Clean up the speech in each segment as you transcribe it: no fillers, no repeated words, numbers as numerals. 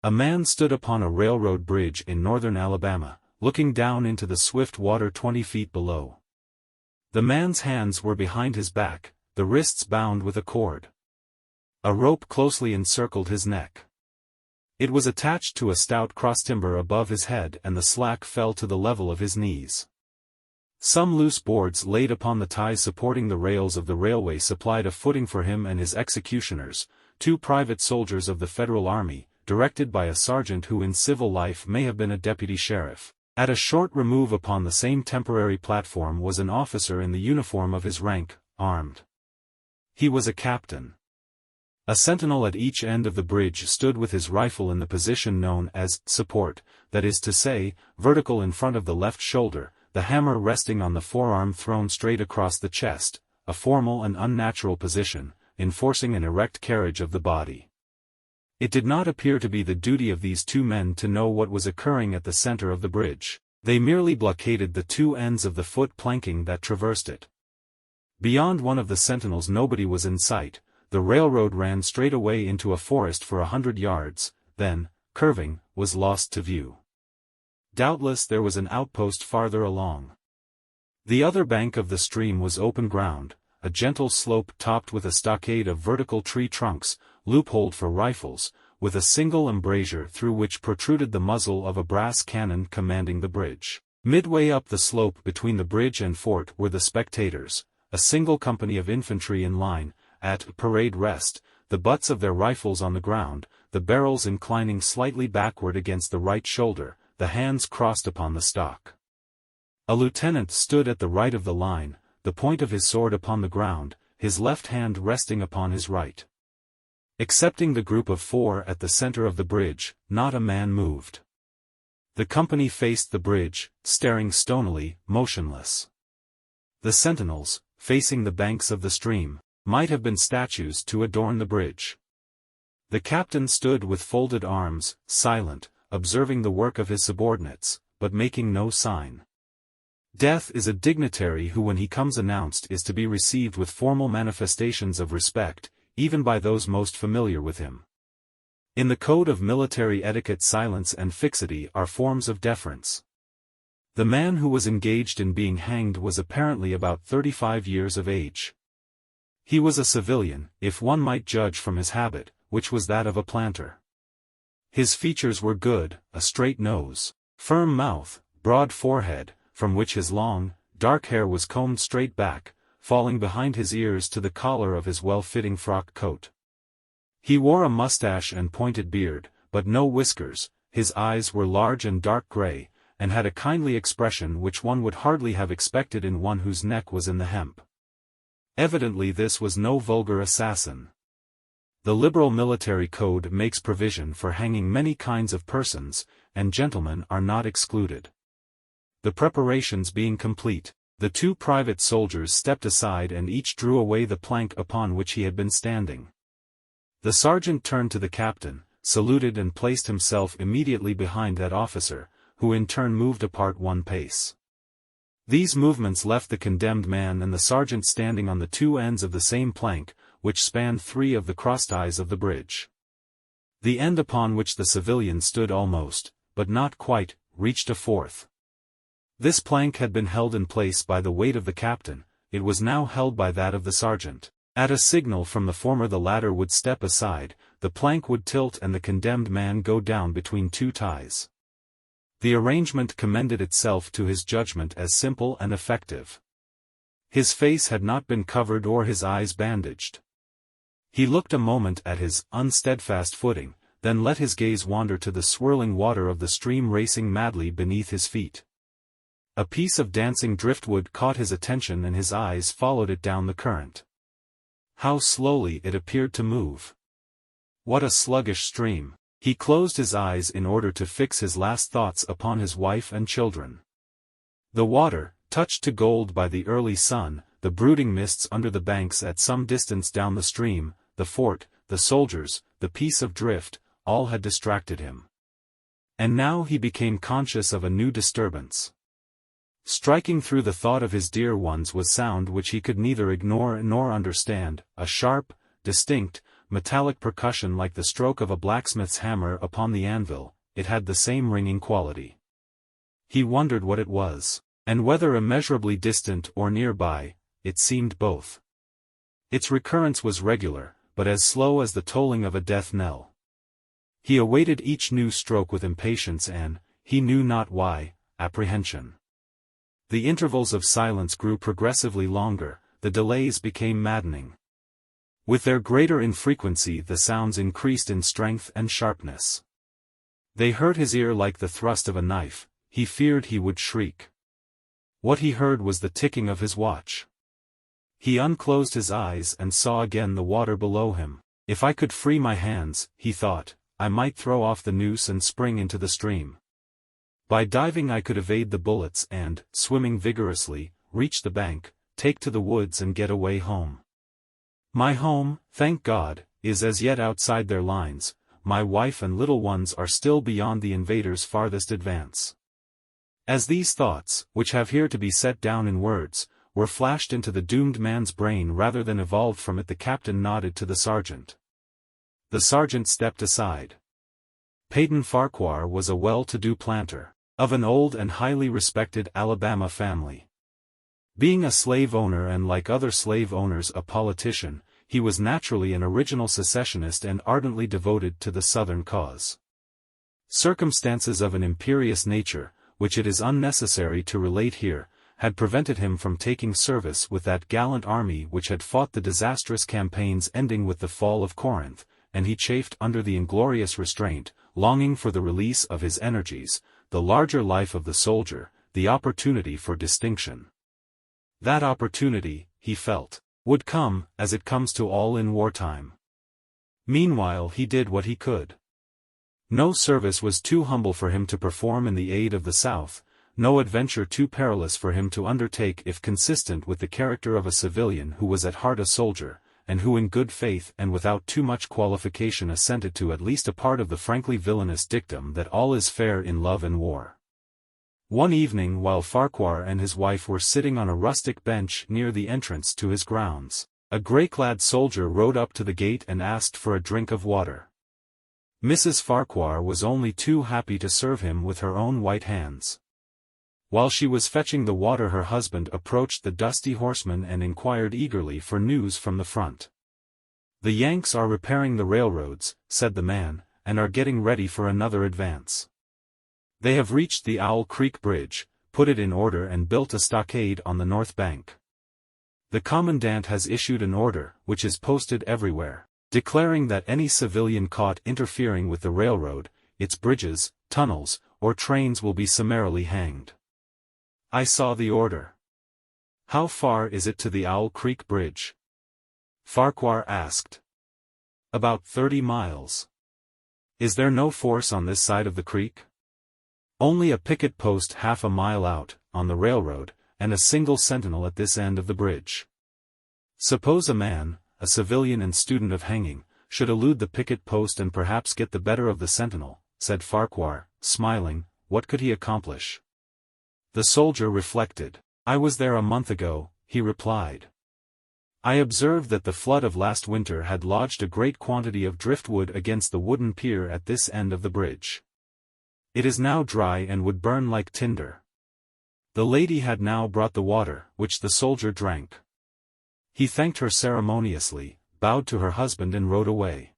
A man stood upon a railroad bridge in northern Alabama, looking down into the swift water 20 feet below. The man's hands were behind his back, the wrists bound with a cord. A rope closely encircled his neck. It was attached to a stout crosstimber above his head, and the slack fell to the level of his knees. Some loose boards laid upon the ties supporting the rails of the railway supplied a footing for him and his executioners, 2 private soldiers of the Federal Army, directed by a sergeant who in civil life may have been a deputy sheriff. At a short remove upon the same temporary platform was an officer in the uniform of his rank, armed. He was a captain. A sentinel at each end of the bridge stood with his rifle in the position known as support, that is to say, vertical in front of the left shoulder, the hammer resting on the forearm thrown straight across the chest, a formal and unnatural position, enforcing an erect carriage of the body. It did not appear to be the duty of these 2 men to know what was occurring at the center of the bridge. They merely blockaded the 2 ends of the foot planking that traversed it. Beyond one of the sentinels nobody was in sight. The railroad ran straight away into a forest for 100 yards, then, curving, was lost to view. Doubtless there was an outpost farther along. The other bank of the stream was open ground, a gentle slope topped with a stockade of vertical tree trunks, loopholed for rifles, with a single embrasure through which protruded the muzzle of a brass cannon commanding the bridge. Midway up the slope between the bridge and fort were the spectators, a single company of infantry in line, at parade rest, the butts of their rifles on the ground, the barrels inclining slightly backward against the right shoulder, the hands crossed upon the stock. A lieutenant stood at the right of the line, the point of his sword upon the ground, his left hand resting upon his right. Excepting the group of 4 at the center of the bridge, not a man moved. The company faced the bridge, staring stonily, motionless. The sentinels, facing the banks of the stream, might have been statues to adorn the bridge. The captain stood with folded arms, silent, observing the work of his subordinates, but making no sign. Death is a dignitary who when he comes announced is to be received with formal manifestations of respect, even by those most familiar with him. In the code of military etiquette silence and fixity are forms of deference. The man who was engaged in being hanged was apparently about 35 years of age. He was a civilian, if one might judge from his habit, which was that of a planter. His features were good, a straight nose, firm mouth, broad forehead, from which his long, dark hair was combed straight back, falling behind his ears to the collar of his well-fitting frock coat. He wore a mustache and pointed beard, but no whiskers. His eyes were large and dark gray, and had a kindly expression which one would hardly have expected in one whose neck was in the hemp. Evidently this was no vulgar assassin. The liberal military code makes provision for hanging many kinds of persons, and gentlemen are not excluded. The preparations being complete, the 2 private soldiers stepped aside and each drew away the plank upon which he had been standing. The sergeant turned to the captain, saluted and placed himself immediately behind that officer, who in turn moved apart 1 pace. These movements left the condemned man and the sergeant standing on the 2 ends of the same plank, which spanned 3 of the crossties of the bridge. The end upon which the civilian stood almost, but not quite, reached a 4th. This plank had been held in place by the weight of the captain, it was now held by that of the sergeant. At a signal from the former the latter would step aside, the plank would tilt and the condemned man go down between 2 ties. The arrangement commended itself to his judgment as simple and effective. His face had not been covered or his eyes bandaged. He looked a moment at his unsteadfast footing, then let his gaze wander to the swirling water of the stream racing madly beneath his feet. A piece of dancing driftwood caught his attention and his eyes followed it down the current. How slowly it appeared to move. What a sluggish stream. He closed his eyes in order to fix his last thoughts upon his wife and children. The water, touched to gold by the early sun, the brooding mists under the banks at some distance down the stream, the fort, the soldiers, the piece of drift, all had distracted him. And now he became conscious of a new disturbance. Striking through the thought of his dear ones was sound which he could neither ignore nor understand, a sharp, distinct, metallic percussion like the stroke of a blacksmith's hammer upon the anvil, it had the same ringing quality. He wondered what it was, and whether immeasurably distant or nearby, it seemed both. Its recurrence was regular, but as slow as the tolling of a death knell. He awaited each new stroke with impatience and, he knew not why, apprehension. The intervals of silence grew progressively longer, the delays became maddening. With their greater infrequency the sounds increased in strength and sharpness. They hurt his ear like the thrust of a knife, he feared he would shriek. What he heard was the ticking of his watch. He unclosed his eyes and saw again the water below him. If I could free my hands, he thought, I might throw off the noose and spring into the stream. By diving I could evade the bullets and, swimming vigorously, reach the bank, take to the woods and get away home. My home, thank God, is as yet outside their lines, my wife and little ones are still beyond the invaders' farthest advance. As these thoughts, which have here to be set down in words, were flashed into the doomed man's brain rather than evolved from it, the captain nodded to the sergeant. The sergeant stepped aside. Peyton Farquhar was a well-to-do planter, of an old and highly respected Alabama family. Being a slave owner and like other slave owners a politician, he was naturally an original secessionist and ardently devoted to the Southern cause. Circumstances of an imperious nature, which it is unnecessary to relate here, had prevented him from taking service with that gallant army which had fought the disastrous campaigns ending with the fall of Corinth, and he chafed under the inglorious restraint, longing for the release of his energies, the larger life of the soldier, the opportunity for distinction. That opportunity, he felt, would come, as it comes to all in wartime. Meanwhile he did what he could. No service was too humble for him to perform in the aid of the South, no adventure too perilous for him to undertake if consistent with the character of a civilian who was at heart a soldier, and who in good faith and without too much qualification assented to at least a part of the frankly villainous dictum that all is fair in love and war. One evening while Farquhar and his wife were sitting on a rustic bench near the entrance to his grounds, a grey-clad soldier rode up to the gate and asked for a drink of water. Mrs. Farquhar was only too happy to serve him with her own white hands. While she was fetching the water her husband approached the dusty horseman and inquired eagerly for news from the front. "The Yanks are repairing the railroads," said the man, "and are getting ready for another advance. They have reached the Owl Creek Bridge, put it in order and built a stockade on the north bank. The commandant has issued an order, which is posted everywhere, declaring that any civilian caught interfering with the railroad, its bridges, tunnels, or trains will be summarily hanged." I saw the order. "How far is it to the Owl Creek Bridge?" Farquhar asked. "About 30 miles. Is there no force on this side of the creek?" "Only a picket post half a mile out, on the railroad, and a single sentinel at this end of the bridge." "Suppose a man, a civilian and student of hanging, should elude the picket post and perhaps get the better of the sentinel," said Farquhar, smiling, "what could he accomplish?" The soldier reflected. "I was there a month ago," he replied. "I observed that the flood of last winter had lodged a great quantity of driftwood against the wooden pier at this end of the bridge. It is now dry and would burn like tinder." The lady had now brought the water, which the soldier drank. He thanked her ceremoniously, bowed to her husband and rode away.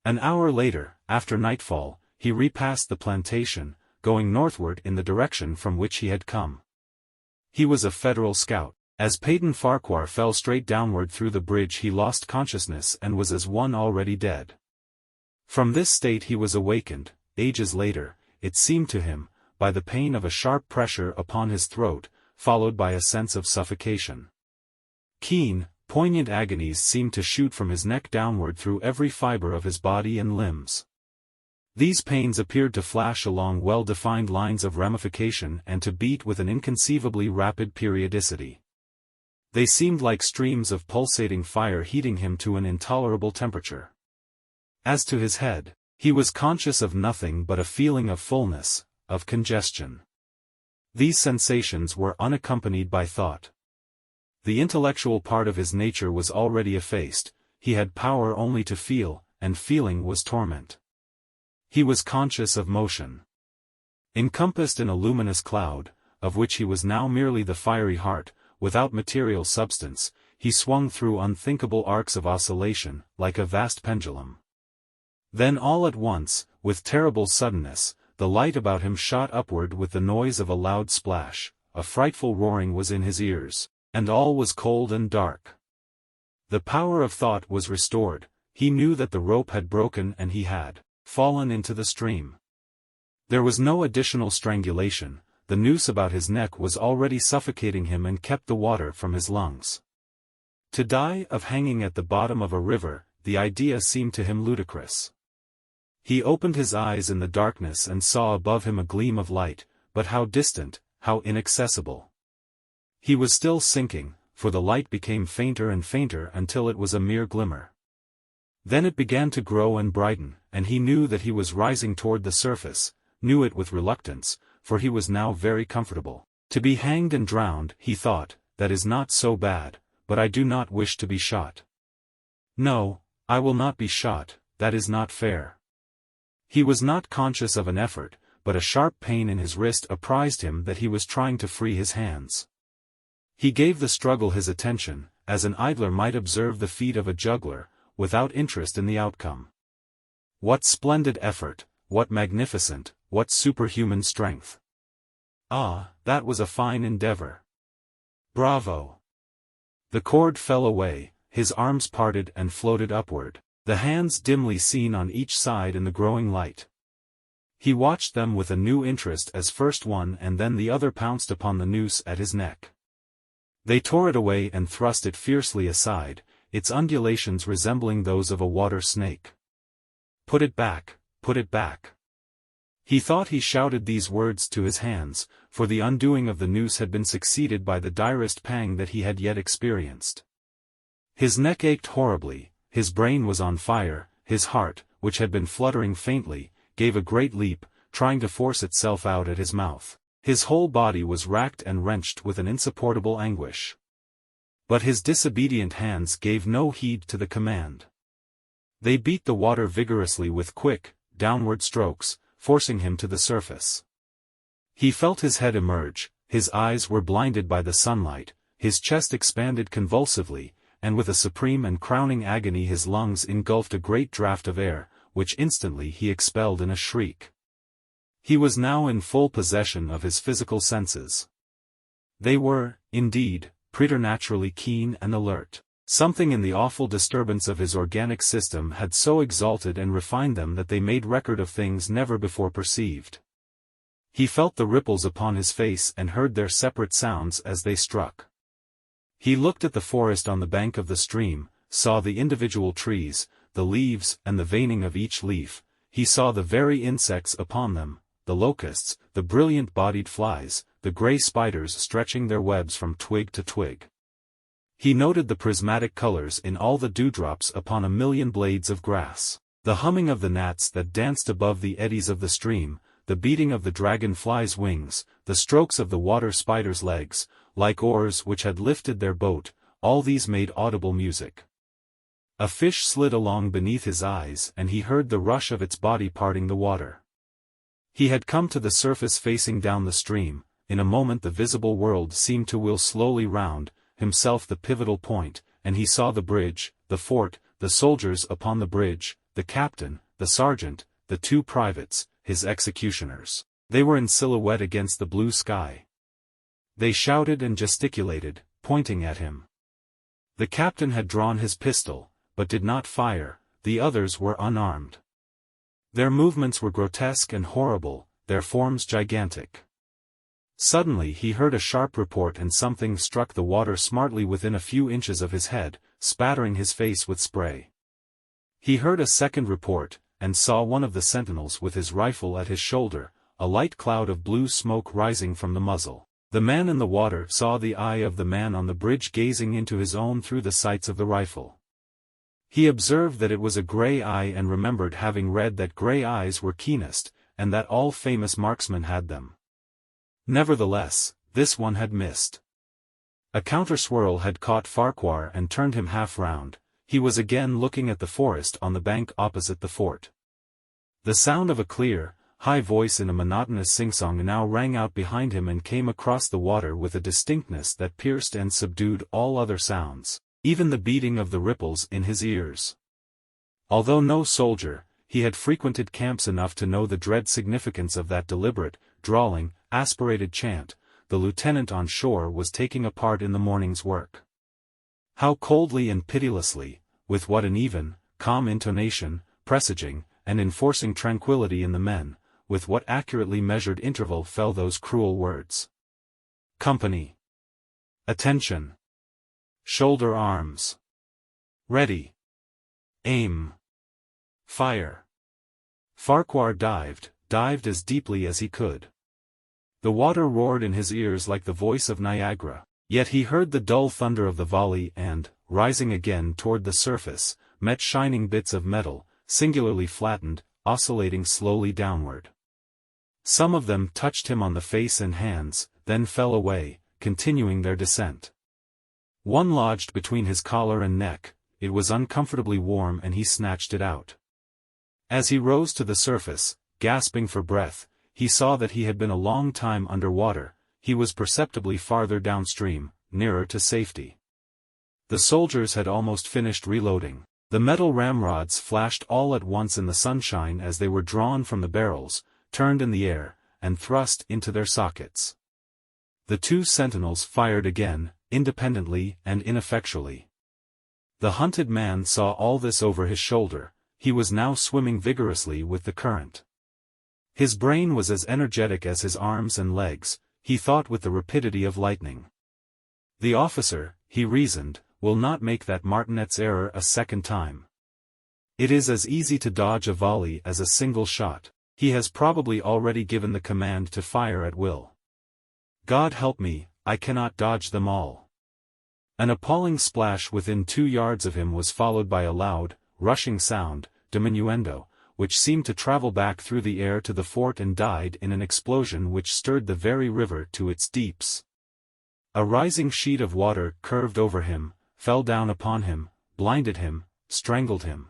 An hour later, after nightfall, he repassed the plantation, going northward in the direction from which he had come. He was a Federal scout. As Peyton Farquhar fell straight downward through the bridge he lost consciousness and was as one already dead. From this state he was awakened, ages later, it seemed to him, by the pain of a sharp pressure upon his throat, followed by a sense of suffocation. Keen, poignant agonies seemed to shoot from his neck downward through every fiber of his body and limbs. These pains appeared to flash along well-defined lines of ramification and to beat with an inconceivably rapid periodicity. They seemed like streams of pulsating fire heating him to an intolerable temperature. As to his head, he was conscious of nothing but a feeling of fullness, of congestion. These sensations were unaccompanied by thought. The intellectual part of his nature was already effaced, he had power only to feel, and feeling was torment. He was conscious of motion. Encompassed in a luminous cloud, of which he was now merely the fiery heart, without material substance, he swung through unthinkable arcs of oscillation, like a vast pendulum. Then all at once, with terrible suddenness, the light about him shot upward with the noise of a loud splash, a frightful roaring was in his ears, and all was cold and dark. The power of thought was restored, he knew that the rope had broken and he had fallen into the stream. There was no additional strangulation, the noose about his neck was already suffocating him and kept the water from his lungs. To die of hanging at the bottom of a river, the idea seemed to him ludicrous. He opened his eyes in the darkness and saw above him a gleam of light, but how distant, how inaccessible. He was still sinking, for the light became fainter and fainter until it was a mere glimmer. Then it began to grow and brighten, and he knew that he was rising toward the surface, knew it with reluctance, for he was now very comfortable. To be hanged and drowned, he thought, that is not so bad, but I do not wish to be shot. No, I will not be shot, that is not fair. He was not conscious of an effort, but a sharp pain in his wrist apprised him that he was trying to free his hands. He gave the struggle his attention, as an idler might observe the feat of a juggler, without interest in the outcome. What splendid effort, what magnificent, what superhuman strength! Ah, that was a fine endeavor. Bravo! The cord fell away, his arms parted and floated upward, the hands dimly seen on each side in the growing light. He watched them with a new interest as first one and then the other pounced upon the noose at his neck. They tore it away and thrust it fiercely aside, its undulations resembling those of a water snake. Put it back, put it back. He thought he shouted these words to his hands, for the undoing of the noose had been succeeded by the direst pang that he had yet experienced. His neck ached horribly, his brain was on fire, his heart, which had been fluttering faintly, gave a great leap, trying to force itself out at his mouth. His whole body was racked and wrenched with an insupportable anguish. But his disobedient hands gave no heed to the command. They beat the water vigorously with quick, downward strokes, forcing him to the surface. He felt his head emerge, his eyes were blinded by the sunlight, his chest expanded convulsively, and with a supreme and crowning agony his lungs engulfed a great draught of air, which instantly he expelled in a shriek. He was now in full possession of his physical senses. They were, indeed, preternaturally keen and alert. Something in the awful disturbance of his organic system had so exalted and refined them that they made record of things never before perceived. He felt the ripples upon his face and heard their separate sounds as they struck. He looked at the forest on the bank of the stream, saw the individual trees, the leaves and the veining of each leaf, he saw the very insects upon them, the locusts, the brilliant-bodied flies, the grey spiders stretching their webs from twig to twig. He noted the prismatic colors in all the dewdrops upon a million blades of grass, the humming of the gnats that danced above the eddies of the stream, the beating of the dragon-fly's wings, the strokes of the water-spider's legs, like oars which had lifted their boat, all these made audible music. A fish slid along beneath his eyes and he heard the rush of its body parting the water. He had come to the surface facing down the stream, in a moment the visible world seemed to wheel slowly round, himself the pivotal point, and he saw the bridge, the fort, the soldiers upon the bridge, the captain, the sergeant, the two privates, his executioners. They were in silhouette against the blue sky. They shouted and gesticulated, pointing at him. The captain had drawn his pistol, but did not fire, the others were unarmed. Their movements were grotesque and horrible, their forms gigantic. Suddenly he heard a sharp report and something struck the water smartly within a few inches of his head, spattering his face with spray. He heard a second report, and saw one of the sentinels with his rifle at his shoulder, a light cloud of blue smoke rising from the muzzle. The man in the water saw the eye of the man on the bridge gazing into his own through the sights of the rifle. He observed that it was a grey eye and remembered having read that grey eyes were keenest, and that all famous marksmen had them. Nevertheless, this one had missed. A counter-swirl had caught Farquhar and turned him half round. he was again looking at the forest on the bank opposite the fort. The sound of a clear, high voice in a monotonous sing-song now rang out behind him and came across the water with a distinctness that pierced and subdued all other sounds, even the beating of the ripples in his ears. Although no soldier, he had frequented camps enough to know the dread significance of that deliberate, drawling, aspirated chant. The lieutenant on shore was taking a part in the morning's work. How coldly and pitilessly, with what an even, calm intonation, presaging, and enforcing tranquility in the men, with what accurately measured interval fell those cruel words. Company. Attention. Shoulder arms. Ready. Aim. Fire. Farquhar dived as deeply as he could. The water roared in his ears like the voice of Niagara, yet he heard the dull thunder of the volley and, rising again toward the surface, met shining bits of metal, singularly flattened, oscillating slowly downward. Some of them touched him on the face and hands, then fell away, continuing their descent. One lodged between his collar and neck. It was uncomfortably warm and he snatched it out. As he rose to the surface, gasping for breath, he saw that he had been a long time under water. He was perceptibly farther downstream, nearer to safety. The soldiers had almost finished reloading. The metal ramrods flashed all at once in the sunshine as they were drawn from the barrels, turned in the air, and thrust into their sockets. The two sentinels fired again, independently and ineffectually. The hunted man saw all this over his shoulder. He was now swimming vigorously with the current. His brain was as energetic as his arms and legs. He thought with the rapidity of lightning. The officer, he reasoned, will not make that martinet's error a second time. It is as easy to dodge a volley as a single shot. He has probably already given the command to fire at will. God help me, I cannot dodge them all. An appalling splash within 2 yards of him was followed by a loud, rushing sound, diminuendo, which seemed to travel back through the air to the fort and died in an explosion which stirred the very river to its deeps. A rising sheet of water curved over him, fell down upon him, blinded him, strangled him.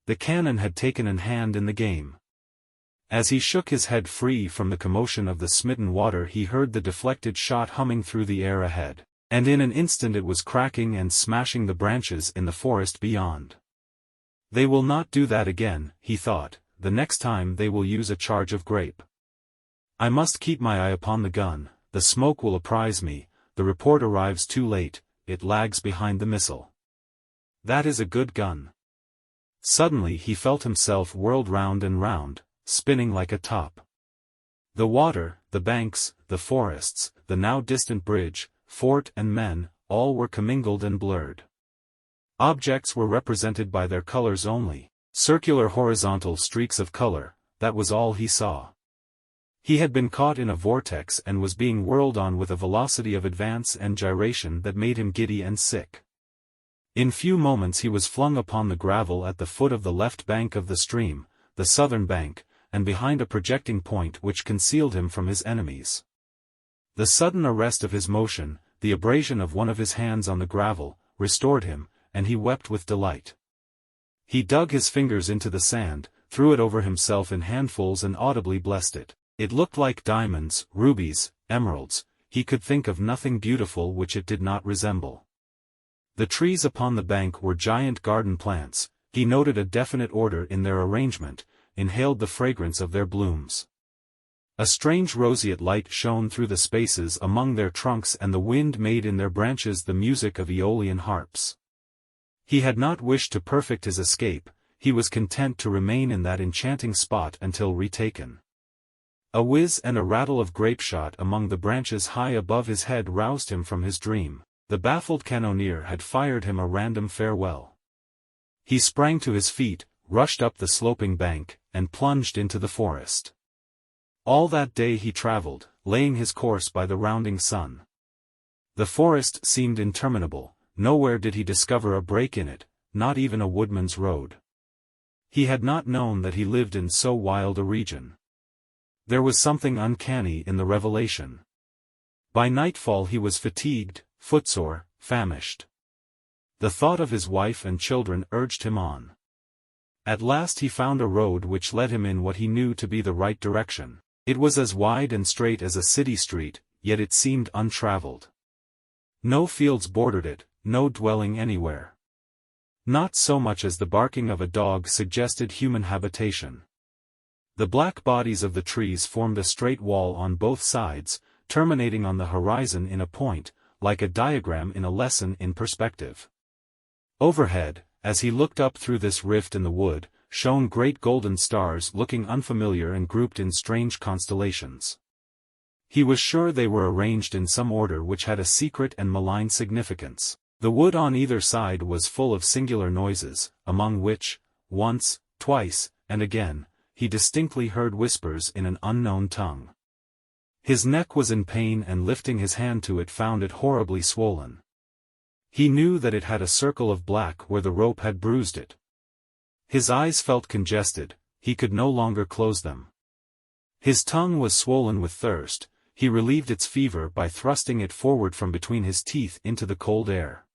The cannon had taken an hand in the game. As he shook his head free from the commotion of the smitten water, he heard the deflected shot humming through the air ahead, and in an instant it was cracking and smashing the branches in the forest beyond. They will not do that again, he thought. The next time they will use a charge of grape. I must keep my eye upon the gun. The smoke will apprise me. The report arrives too late, it lags behind the missile. That is a good gun. Suddenly he felt himself whirled round and round, spinning like a top. The water, the banks, the forests, the now distant bridge, fort and men, all were commingled and blurred. Objects were represented by their colors only, circular horizontal streaks of color. That was all he saw. He had been caught in a vortex and was being whirled on with a velocity of advance and gyration that made him giddy and sick. In few moments he was flung upon the gravel at the foot of the left bank of the stream, the southern bank, and behind a projecting point which concealed him from his enemies. The sudden arrest of his motion, the abrasion of one of his hands on the gravel, restored him, and he wept with delight. He dug his fingers into the sand, threw it over himself in handfuls and audibly blessed it. It looked like diamonds, rubies, emeralds. He could think of nothing beautiful which it did not resemble. The trees upon the bank were giant garden plants. He noted a definite order in their arrangement, inhaled the fragrance of their blooms. A strange roseate light shone through the spaces among their trunks, and the wind made in their branches the music of Aeolian harps. He had not wished to perfect his escape. He was content to remain in that enchanting spot until retaken. A whiz and a rattle of grapeshot among the branches high above his head roused him from his dream. The baffled cannoneer had fired him a random farewell. He sprang to his feet, rushed up the sloping bank, and plunged into the forest. All that day he traveled, laying his course by the rounding sun. The forest seemed interminable. Nowhere did he discover a break in it, not even a woodman's road. He had not known that he lived in so wild a region. There was something uncanny in the revelation. By nightfall he was fatigued, footsore, famished. The thought of his wife and children urged him on. At last he found a road which led him in what he knew to be the right direction. It was as wide and straight as a city street, yet it seemed untraveled. No fields bordered it, no dwelling anywhere. Not so much as the barking of a dog suggested human habitation. The black bodies of the trees formed a straight wall on both sides, terminating on the horizon in a point, like a diagram in a lesson in perspective. Overhead, as he looked up through this rift in the wood, shone great golden stars looking unfamiliar and grouped in strange constellations. He was sure they were arranged in some order which had a secret and malign significance. The wood on either side was full of singular noises, among which, once, twice, and again, he distinctly heard whispers in an unknown tongue. His neck was in pain and lifting his hand to it found it horribly swollen. He knew that it had a circle of black where the rope had bruised it. His eyes felt congested, he could no longer close them. His tongue was swollen with thirst, he relieved its fever by thrusting it forward from between his teeth into the cold air.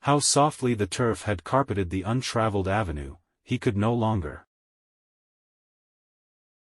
How softly the turf had carpeted the untraveled avenue, he could no longer